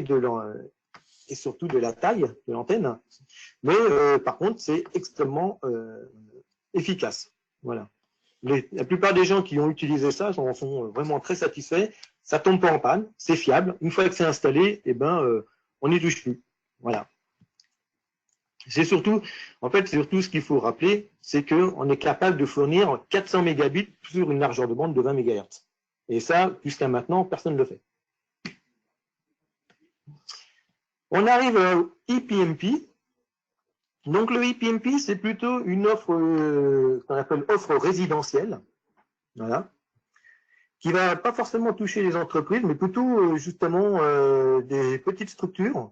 et surtout de la taille de l'antenne. Mais par contre, c'est extrêmement efficace. Voilà. La plupart des gens qui ont utilisé ça en sont vraiment très satisfaits. Ça tombe pas en panne, c'est fiable. Une fois que c'est installé, eh ben, on n'y touche plus. Voilà. C'est surtout, en fait, surtout ce qu'il faut rappeler, c'est qu'on est capable de fournir 400 mégabits sur une largeur de bande de 20 MHz. Et ça, jusqu'à maintenant, personne ne le fait. On arrive au ePMP. Donc le ePMP, c'est plutôt une offre qu'on appelle offre résidentielle. Voilà. Qui ne va pas forcément toucher les entreprises, mais plutôt justement des petites structures.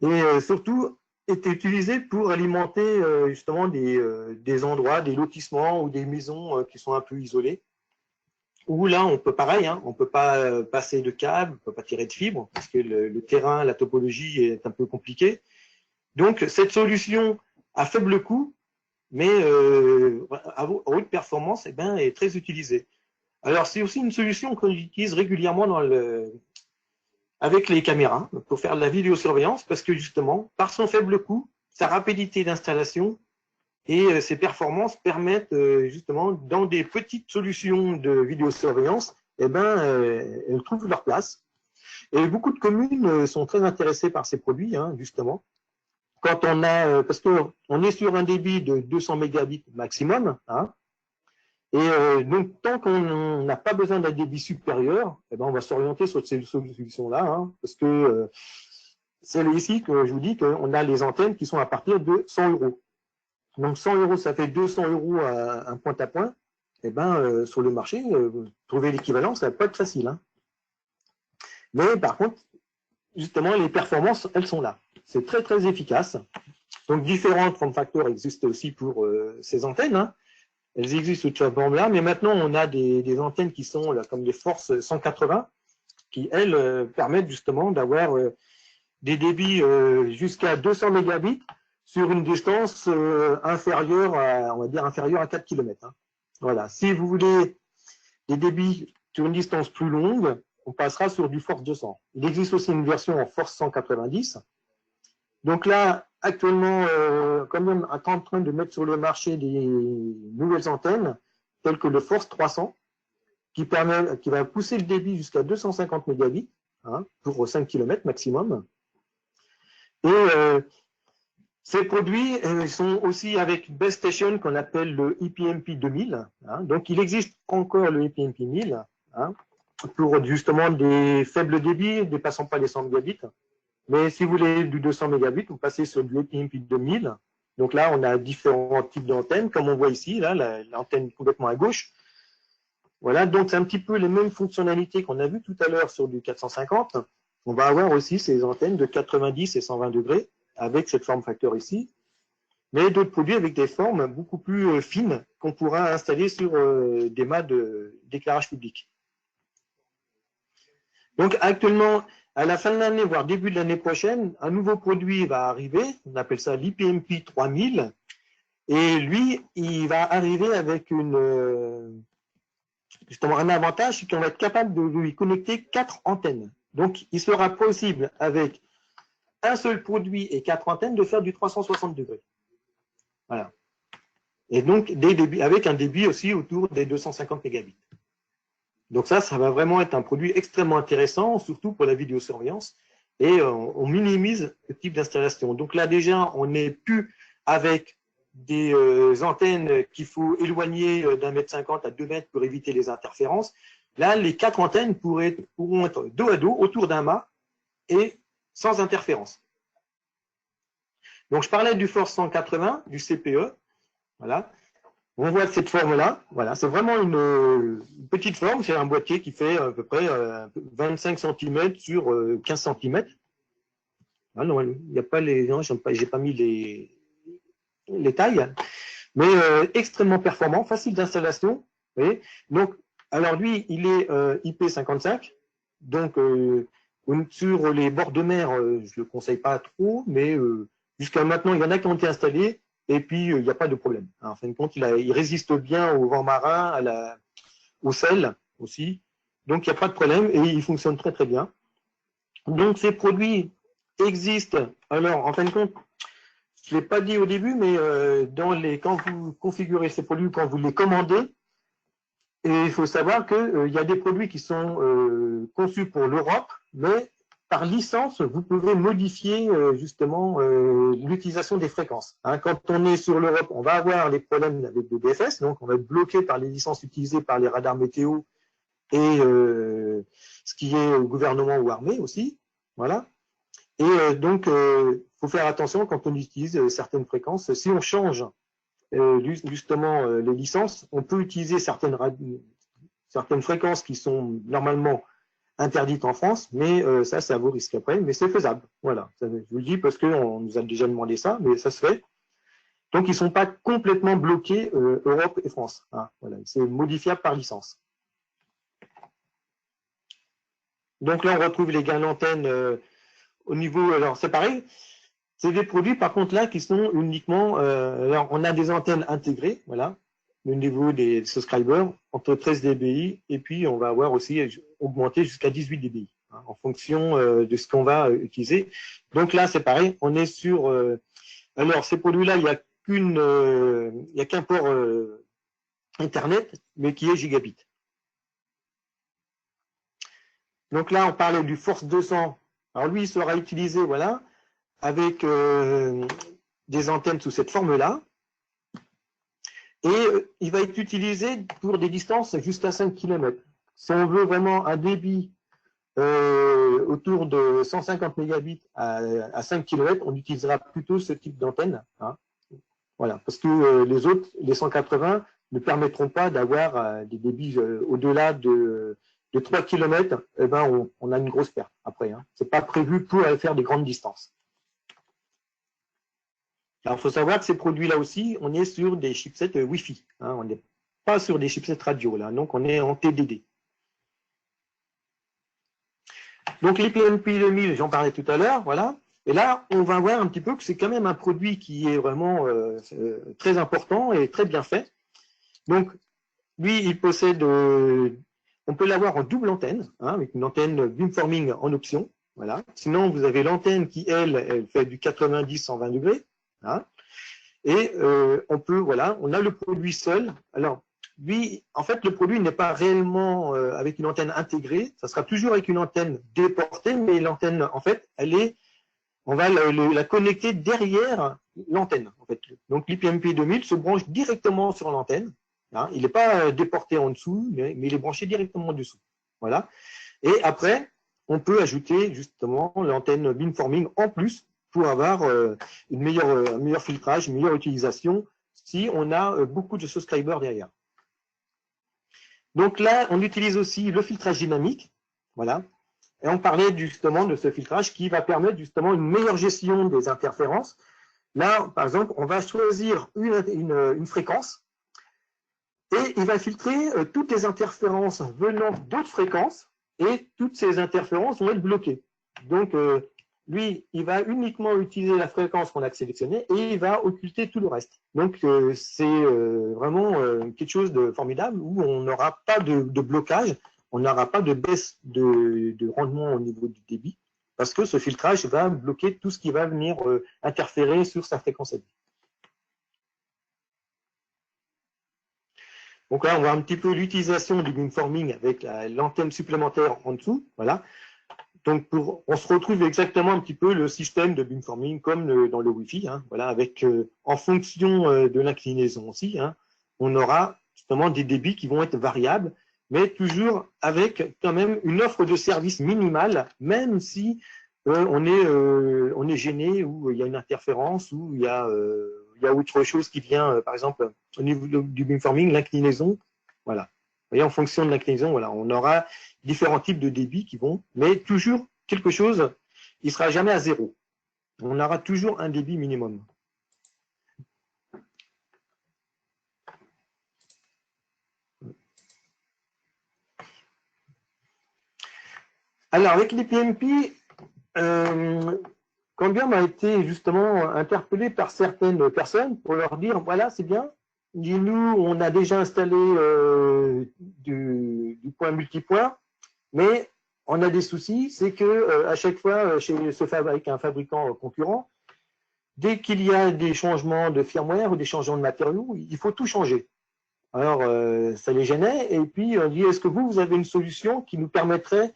Et surtout, est utilisé pour alimenter justement des endroits, des lotissements ou des maisons qui sont un peu isolées. Où là, on peut pareil, hein, on ne peut pas passer de câbles, on ne peut pas tirer de fibres, parce que le terrain, la topologie est un peu compliquée. Donc, cette solution à faible coût, mais à haute performance, eh ben, est très utilisée. Alors, c'est aussi une solution qu'on utilise régulièrement avec les caméras pour faire de la vidéosurveillance parce que justement, par son faible coût, sa rapidité d'installation et ses performances permettent justement, dans des petites solutions de vidéosurveillance, eh ben, elles trouvent leur place. Et beaucoup de communes sont très intéressées par ces produits, hein, justement. Quand on a, parce qu'on est sur un débit de 200 mégabits maximum, hein, et donc, tant qu'on n'a pas besoin d'un débit supérieur, eh ben, on va s'orienter sur ces solutions-là, hein, parce que c'est ici que je vous dis qu'on a les antennes qui sont à partir de 100 €. Donc, 100 €, ça fait 200 € à un point à point. Eh ben, sur le marché, trouver l'équivalent, ça va pas être facile. Hein. Mais par contre, justement, les performances, elles sont là. C'est très, très efficace. Donc, différents form factors existent aussi pour ces antennes. Hein. Elles existent sous cette forme-là, mais maintenant, on a des antennes qui sont là, comme des Force 180, qui, elles, permettent justement d'avoir des débits jusqu'à 200 mégabits sur une distance inférieure à, on va dire, inférieure à 4 km. Hein. Voilà. Si vous voulez des débits sur une distance plus longue, on passera sur du Force 200. Il existe aussi une version en Force 190. Donc là, actuellement, quand même, on est en train de mettre sur le marché des nouvelles antennes, telles que le Force 300, qui va pousser le débit jusqu'à 250 mégabits, hein, pour 5 km maximum. Et ces produits sont aussi avec Base Station qu'on appelle le ePMP 2000. Hein. Donc, il existe encore le ePMP 1000 hein, pour justement des faibles débits dépassant pas les 100 mégabits. Mais si vous voulez du 200 mégabits, vous passez sur du ePMP 2000. Donc là, on a différents types d'antennes, comme on voit ici, là, l'antenne complètement à gauche. Voilà, donc c'est un petit peu les mêmes fonctionnalités qu'on a vues tout à l'heure sur du 450. On va avoir aussi ces antennes de 90 et 120 degrés avec cette forme facteur ici, mais d'autres produits avec des formes beaucoup plus fines qu'on pourra installer sur des mâts d'éclairage public. Donc actuellement, à la fin de l'année, voire début de l'année prochaine, un nouveau produit va arriver, on appelle ça l'ePMP 3000, et lui, il va arriver avec justement un avantage, c'est qu'on va être capable de lui connecter 4 antennes. Donc, il sera possible avec un seul produit et 4 antennes de faire du 360 degrés. Voilà. Et donc, avec un débit aussi autour des 250 mégabits. Donc ça va vraiment être un produit extrêmement intéressant, surtout pour la vidéosurveillance. Et on minimise le type d'installation. Donc là, déjà, on n'est plus avec des antennes qu'il faut éloigner d'1,50 m à 2 mètres pour éviter les interférences. Là, les 4 antennes pourront être dos à dos autour d'un mât et sans interférence. Donc, je parlais du Force 180, du CPE. Voilà. On voit cette forme-là. Voilà. C'est vraiment une petite forme. C'est un boîtier qui fait à peu près 25 cm sur 15 cm. Ah non, il n'y a pas les, non, j'ai pas mis les tailles, mais extrêmement performant, facile d'installation. Vous voyez. Donc, alors lui, il est IP55, donc sur les bords de mer, je ne le conseille pas trop, mais jusqu'à maintenant, il y en a qui ont été installés, et puis il n'y a pas de problème. En fin de compte, il résiste bien au vent marin, au sel aussi, donc il n'y a pas de problème, et il fonctionne très très bien. Donc ces produits existent. Alors, en fin de compte, je ne l'ai pas dit au début, mais quand vous configurez ces produits, quand vous les commandez, et il faut savoir qu'il y a des produits qui sont conçus pour l'Europe, mais par licence, vous pouvez modifier justement l'utilisation des fréquences. Hein, quand on est sur l'Europe, on va avoir les problèmes avec le DFS, donc on va être bloqué par les licences utilisées par les radars météo et ce qui est au gouvernement ou armée aussi. Voilà. Et donc, faut faire attention quand on utilise certaines fréquences. Si on change justement les licences, on peut utiliser certaines fréquences qui sont normalement interdites en France, mais ça vaut risque après, mais c'est faisable. Voilà, je vous le dis parce qu'on nous a déjà demandé ça, mais ça se fait. Donc, ils ne sont pas complètement bloqués Europe et France. Hein, voilà, c'est modifiable par licence. Donc là, on retrouve les gains d'antenne au niveau, alors c'est pareil, c'est des produits par contre là qui sont uniquement, alors on a des antennes intégrées, voilà, au niveau des subscribers, entre 13 dBi, et puis on va avoir aussi augmenté jusqu'à 18 dBi, hein, en fonction de ce qu'on va utiliser. Donc là, c'est pareil, on est sur, alors ces produits-là, il n'y a qu'un port Internet, mais qui est gigabit. Donc là, on parlait du Force 200. Alors lui, il sera utilisé, voilà, avec des antennes sous cette forme-là. Et il va être utilisé pour des distances jusqu'à 5 km. Si on veut vraiment un débit autour de 150 mégabits à 5 km, on utilisera plutôt ce type d'antenne. Hein. Voilà, parce que les autres, les 180, ne permettront pas d'avoir des débits au-delà de 3 km. Eh ben, on a une grosse perte après. Hein. Ce n'est pas prévu pour aller faire des grandes distances. Alors, il faut savoir que ces produits-là aussi, on est sur des chipsets Wi-Fi. Hein, on n'est pas sur des chipsets radio, là. Donc, on est en TDD. Donc, l'IPMP 2000, j'en parlais tout à l'heure, voilà. Et là, on va voir un petit peu que c'est quand même un produit qui est vraiment très important et très bien fait. Donc, lui, il possède, on peut l'avoir en double antenne, hein, avec une antenne beamforming en option. Voilà. Sinon, vous avez l'antenne qui, elle fait du 90-120 degrés. Hein. Et on peut, voilà, on a le produit seul. Alors, lui, en fait, le produit n'est pas réellement avec une antenne intégrée. Ça sera toujours avec une antenne déportée, mais l'antenne, en fait, on va la connecter derrière l'antenne. En fait. Donc, l'IPMP 2000 se branche directement sur l'antenne. Hein. Il n'est pas déporté en dessous, mais il est branché directement en dessous. Voilà. Et après, on peut ajouter justement l'antenne beamforming en plus pour avoir un meilleur filtrage, une meilleure utilisation si on a beaucoup de subscribers derrière. Donc là, on utilise aussi le filtrage dynamique. Voilà. Et on parlait justement de ce filtrage qui va permettre justement une meilleure gestion des interférences. Là, par exemple, on va choisir une fréquence et il va filtrer toutes les interférences venant d'autres fréquences et toutes ces interférences vont être bloquées. Donc, lui, il va uniquement utiliser la fréquence qu'on a sélectionnée et il va occulter tout le reste. Donc, c'est vraiment quelque chose de formidable où on n'aura pas de blocage, on n'aura pas de baisse de rendement au niveau du débit parce que ce filtrage va bloquer tout ce qui va venir interférer sur sa fréquence à lui. Donc là, on voit un petit peu l'utilisation du beamforming avec l'antenne supplémentaire en dessous. Voilà. Donc, on se retrouve exactement un petit peu le système de beamforming comme dans le Wi-Fi. Hein, voilà, avec en fonction de l'inclinaison aussi, hein, on aura justement des débits qui vont être variables, mais toujours avec quand même une offre de service minimale, même si on est gêné ou il y a une interférence ou il y a autre chose qui vient, par exemple, au niveau du beamforming, l'inclinaison, voilà. Vous voyez, en fonction de l'inclinaison, voilà, on aura différents types de débits qui vont, mais toujours quelque chose, il ne sera jamais à zéro. On aura toujours un débit minimum. Alors, avec les PMP, Cambium a été justement interpellé par certaines personnes pour leur dire, voilà, c'est bien, nous, on a déjà installé du point multipoint, mais on a des soucis, c'est que à chaque fois, chez un fabricant concurrent, dès qu'il y a des changements de firmware ou des changements de matériaux, il faut tout changer. Alors, ça les gênait, et puis on dit, est-ce que vous avez une solution qui nous permettrait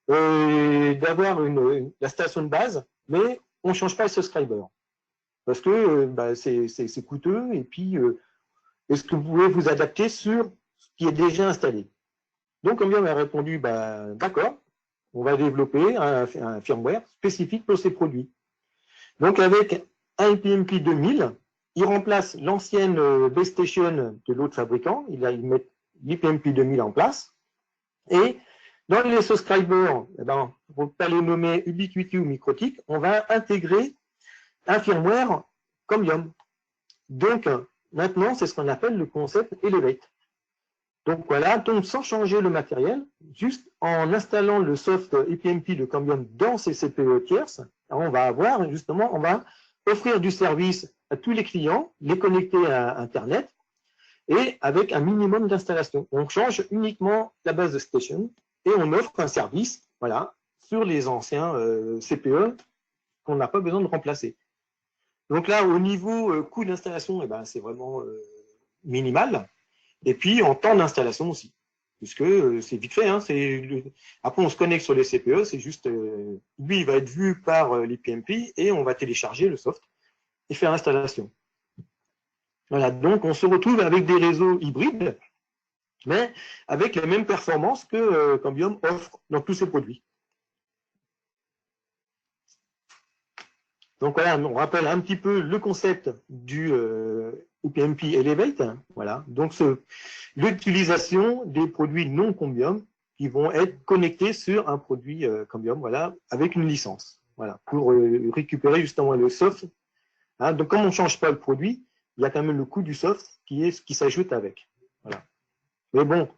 d'avoir la station de base, mais on ne change pas le subscriber. Parce que c'est coûteux, et puis est-ce que vous pouvez vous adapter sur ce qui est déjà installé? Donc, Cambium a répondu, d'accord, on va développer un firmware spécifique pour ces produits. Donc, avec un IPMP 2000, il remplace l'ancienne base station de l'autre fabricant, il met l'IPMP 2000 en place, et dans les subscribers, pour ne pas les nommer Ubiquiti ou Microtik, on va intégrer un firmware Cambium. Donc, maintenant, c'est ce qu'on appelle le concept Elevate. Donc voilà, donc sans changer le matériel, juste en installant le soft IPMP de Cambium dans ces CPE tierces, on va avoir justement, on va offrir du service à tous les clients, les connecter à Internet, et avec un minimum d'installation. On change uniquement la base de station et on offre un service, voilà, sur les anciens CPE qu'on n'a pas besoin de remplacer. Donc là, au niveau coût d'installation, c'est vraiment minimal. Et puis en temps d'installation aussi, puisque c'est vite fait. Hein, après, on se connecte sur les CPE, c'est juste, lui, il va être vu par les PMP et on va télécharger le soft et faire l'installation. Voilà, donc on se retrouve avec des réseaux hybrides, mais avec les mêmes performances que Cambium offre dans tous ses produits. Donc voilà, on rappelle un petit peu le concept du IPMP Elevate. Voilà, donc l'utilisation des produits non Cambium qui vont être connectés sur un produit Cambium, voilà, avec une licence, voilà, pour récupérer justement le soft. Hein, donc comme on ne change pas le produit, il y a quand même le coût du soft qui s'ajoute avec. Voilà. Mais bon,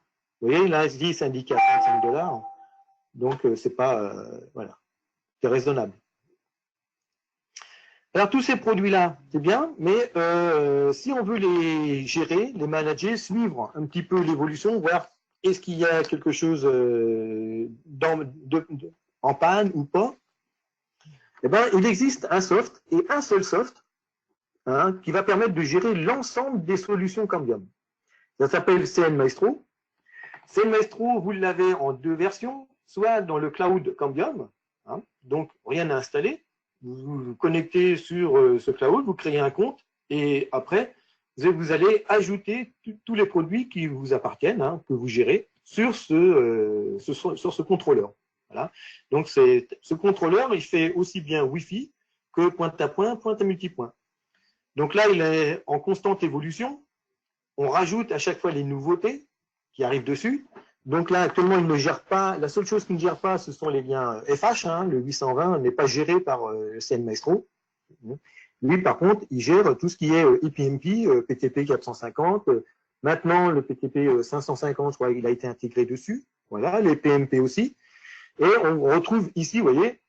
vous voyez, là, SD c'est indiqué à $35, donc c'est pas, voilà, c'est raisonnable. Alors, tous ces produits-là, c'est bien, mais si on veut les gérer, les manager, suivre un petit peu l'évolution, voir est-ce qu'il y a quelque chose en panne ou pas, eh ben, il existe un soft, et un seul soft, hein, qui va permettre de gérer l'ensemble des solutions Cambium. Ça s'appelle CN Maestro. CN Maestro, vous l'avez en deux versions, soit dans le cloud Cambium, hein, donc rien à installer. Vous vous connectez sur ce cloud, vous créez un compte et après, vous allez ajouter tous les produits qui vous appartiennent, hein, que vous gérez, sur ce contrôleur. Voilà. Donc, ce contrôleur, il fait aussi bien Wi-Fi que point à multipoint. Donc là, il est en constante évolution. On rajoute à chaque fois les nouveautés qui arrivent dessus. Donc là, actuellement, il ne gère pas. La seule chose qu'il ne gère pas, ce sont les liens FH. Hein, le 820 n'est pas géré par CN Maestro. Lui, par contre, il gère tout ce qui est IPMP, PTP 450. Maintenant, le PTP 550, je crois qu'il a été intégré dessus. Voilà, les PMP aussi. Et on retrouve ici, vous voyez,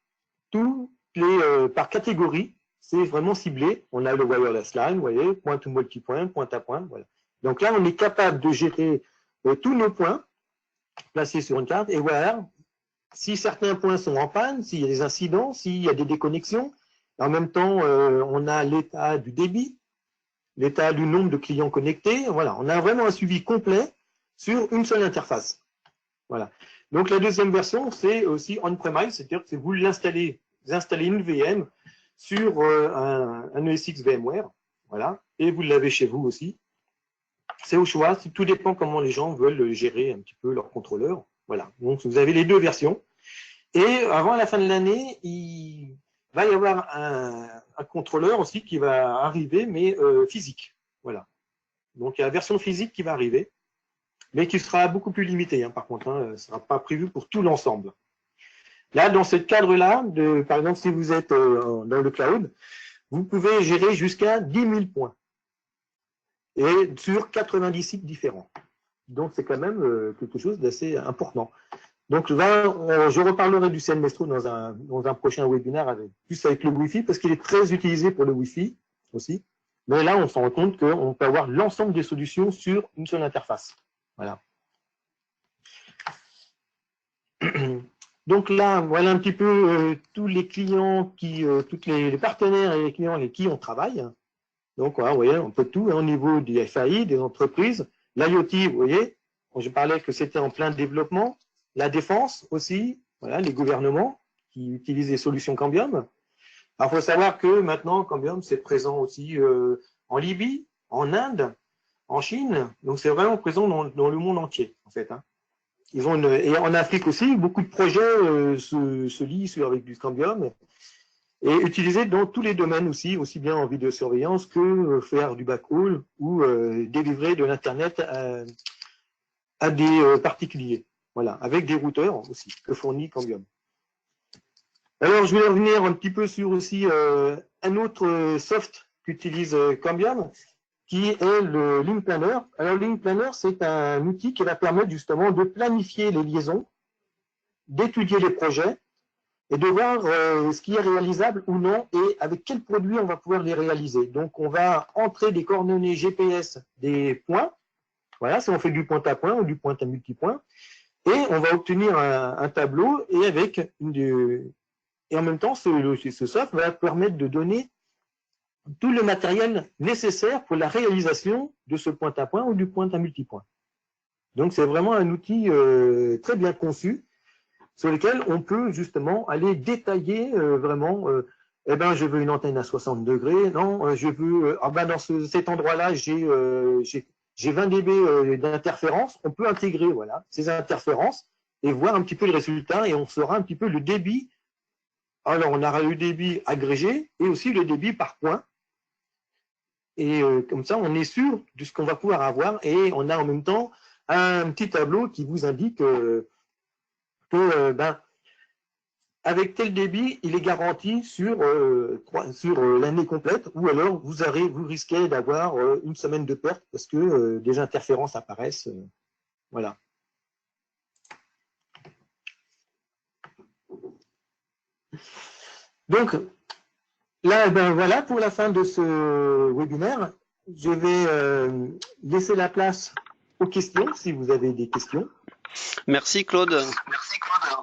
tous les par catégorie. C'est vraiment ciblé. On a le wireless line, vous voyez, point to multipoint, point à point. Voilà. Donc là, on est capable de gérer tous nos points placés sur une carte et voir si certains points sont en panne, s'il y a des incidents, s'il y a des déconnexions. En même temps, on a l'état du débit, l'état du nombre de clients connectés. Voilà, on a vraiment un suivi complet sur une seule interface. Voilà. Donc la deuxième version, c'est aussi on-premise, c'est-à-dire que vous installez une VM sur un ESX VMware, voilà, et vous l'avez chez vous aussi. C'est au choix, tout dépend comment les gens veulent gérer un petit peu leur contrôleur. Voilà, donc vous avez les deux versions. Et avant la fin de l'année, il va y avoir un contrôleur aussi qui va arriver, mais physique. Voilà. Donc il y a la version physique qui va arriver, mais qui sera beaucoup plus limitée, hein, par contre. Hein, ce ne sera pas prévu pour tout l'ensemble. Là, dans ce cadre-là, par exemple, si vous êtes dans le cloud, vous pouvez gérer jusqu'à 10 000 points et sur 90 sites différents. Donc, c'est quand même quelque chose d'assez important. Donc, je reparlerai du CNMestro dans un prochain webinaire plus avec le Wi-Fi, parce qu'il est très utilisé pour le Wi-Fi aussi. Mais là, on se rend compte qu'on peut avoir l'ensemble des solutions sur une seule interface. Voilà. Donc là, voilà un petit peu tous les clients, tous les partenaires et les clients avec qui on travaille. Donc, voilà, vous voyez, un peu tout, hein, au niveau des FAI, des entreprises. L'IoT, vous voyez, je parlais que c'était en plein développement. La défense aussi, voilà, les gouvernements qui utilisent les solutions Cambium. Alors, il faut savoir que maintenant, Cambium, c'est présent aussi en Libye, en Inde, en Chine. Donc, c'est vraiment présent dans le monde entier, en fait. Hein. Et en Afrique aussi, beaucoup de projets se lient avec du Cambium et utilisés dans tous les domaines aussi bien en vidéosurveillance que faire du backhaul ou délivrer de l'Internet à des particuliers. Voilà, avec des routeurs aussi, que fournit Cambium. Alors, je vais revenir un petit peu sur aussi un autre soft qu'utilise Cambium, qui est le Link Planner. Alors, Link Planner, c'est un outil qui va permettre justement de planifier les liaisons, d'étudier les projets et de voir ce qui est réalisable ou non et avec quel produit on va pouvoir les réaliser. Donc, on va entrer des coordonnées GPS des points. Voilà, si on fait du point à point ou du point à multipoint. Et on va obtenir un tableau et en même temps, ce soft va permettre de donner tout le matériel nécessaire pour la réalisation de ce point à point ou du point à multipoint. Donc, c'est vraiment un outil très bien conçu sur lequel on peut justement aller détailler vraiment, eh ben, je veux une antenne à 60 degrés, non, je veux, dans cet endroit-là, j'ai 20 dB d'interférence, on peut intégrer voilà, ces interférences et voir un petit peu le résultat et on saura un petit peu le débit. Alors, on aura le débit agrégé et aussi le débit par point. Et comme ça, on est sûr de ce qu'on va pouvoir avoir et on a en même temps un petit tableau qui vous indique avec tel débit, il est garanti sur l'année complète, ou alors vous risquez d'avoir une semaine de perte parce que des interférences apparaissent. Voilà. Donc, là, voilà pour la fin de ce webinaire. Je vais laisser la place aux questions, si vous avez des questions. Merci Claude. Merci Claude.